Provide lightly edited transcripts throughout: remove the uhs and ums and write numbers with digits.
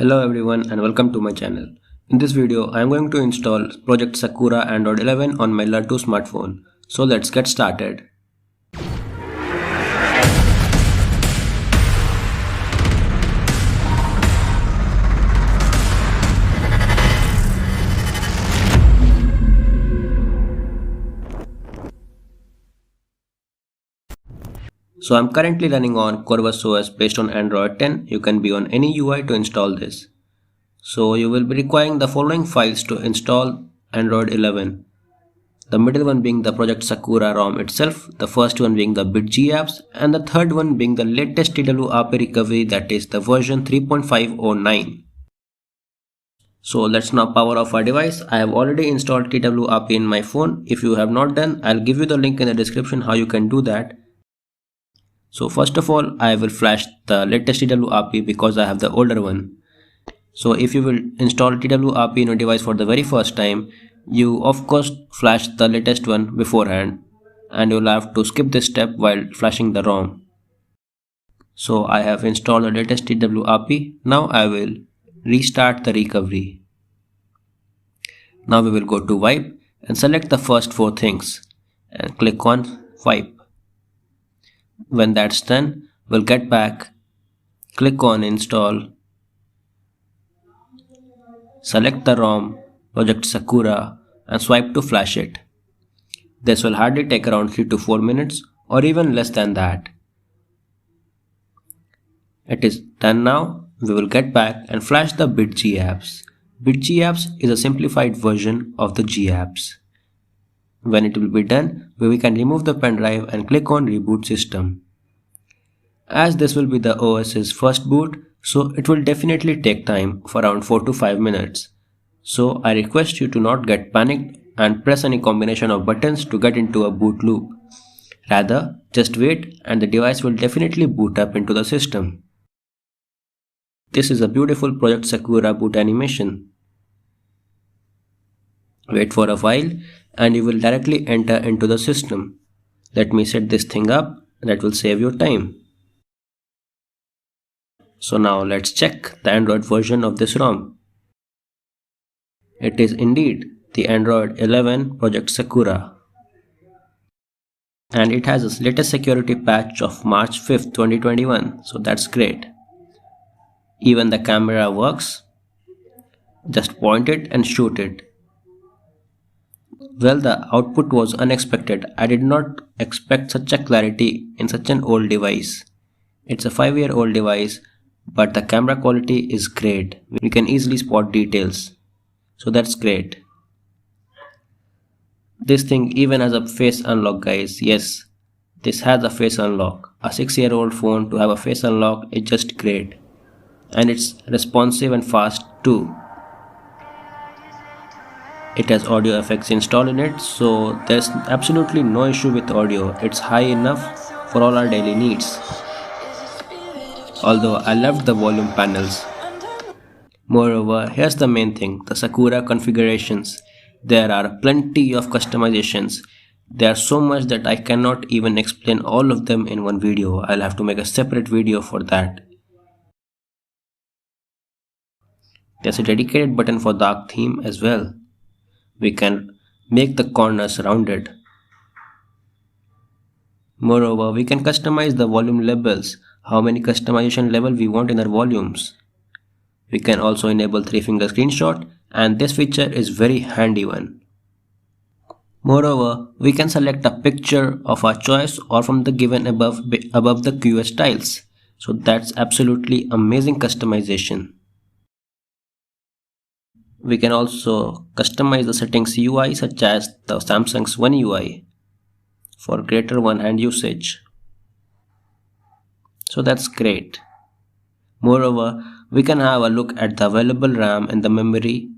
Hello everyone and welcome to my channel. In this video I am going to install Project Sakura Android 11 on my Lattu smartphone. So let's get started. So I'm currently running on Corvus OS based on Android 10. You can be on any UI to install this. So you will be requiring the following files to install Android 11. The middle one being the Project Sakura ROM itself, the first one being the BitG apps, and the third one being the latest TWRP recovery, that is the version 3.509. So let's now power off our device. I have already installed TWRP in my phone. If you have not done, I'll give you the link in the description how you can do that. So first of all, I will flash the latest TWRP because I have the older one. So if you will install TWRP in your device for the very first time, you of course flash the latest one beforehand and you'll have to skip this step while flashing the ROM. So I have installed the latest TWRP. Now I will restart the recovery. Now we will go to wipe and select the first four things and click on wipe. When that's done, we'll get back, click on install, select the ROM, Project Sakura, and swipe to flash it. This will hardly take around 3 to 4 minutes or even less than that. It is done now. We will get back and flash the BitG apps. BitG apps is a simplified version of the G apps. When it will be done, we can remove the pen drive and click on reboot system. As this will be the OS's first boot, so it will definitely take time of around 4 to 5 minutes. So I request you to not get panicked and press any combination of buttons to get into a boot loop. Rather, just wait and the device will definitely boot up into the system. This is a beautiful Project Sakura boot animation. Wait for a while and you will directly enter into the system. Let me set this thing up, that will save your time. So now let's check the Android version of this ROM. It is indeed the Android 11 Project Sakura. And it has its latest security patch of March 5th, 2021. So that's great. Even the camera works. Just point it and shoot it. Well, the output was unexpected. I did not expect such a clarity in such an old device. It's a 5-year-old device, but the camera quality is great. We can easily spot details. So that's great. This thing even has a face unlock, guys. Yes, this has a face unlock. A 6-year-old phone to have a face unlock is just great. And it's responsive and fast too. It has audio effects installed in it, so there's absolutely no issue with audio. It's high enough for all our daily needs. Although I loved the volume panels. Moreover, here's the main thing, the Sakura configurations. There are plenty of customizations. There are so much that I cannot even explain all of them in one video. I'll have to make a separate video for that. There's a dedicated button for dark theme as well. We can make the corners rounded. Moreover, we can customize the volume levels, how many customization level we want in our volumes. We can also enable 3-finger screenshot, and this feature is very handy one. Moreover, we can select a picture of our choice or from the given above the QS tiles. So that's absolutely amazing customization. We can also customize the settings UI such as the Samsung's One UI for greater one-hand usage. So that's great. Moreover, we can have a look at the available RAM and the memory.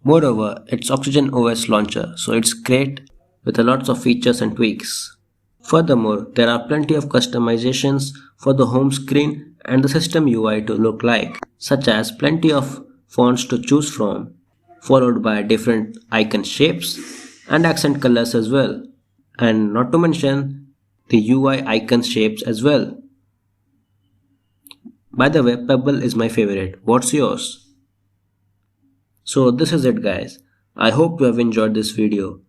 Moreover, it's Oxygen OS launcher, so it's great with a lots of features and tweaks. Furthermore, there are plenty of customizations for the home screen and the system UI to look like, such as plenty of fonts to choose from, followed by different icon shapes and accent colors as well, and not to mention the UI icon shapes as well. By the way, Pebble is my favorite. What's yours? So this is it guys. I hope you have enjoyed this video.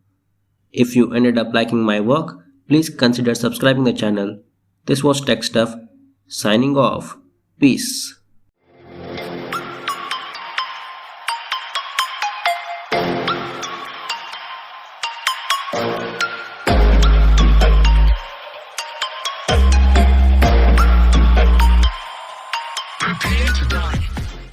If you ended up liking my work, please consider subscribing the channel. This was Tech Stuff, signing off. Peace.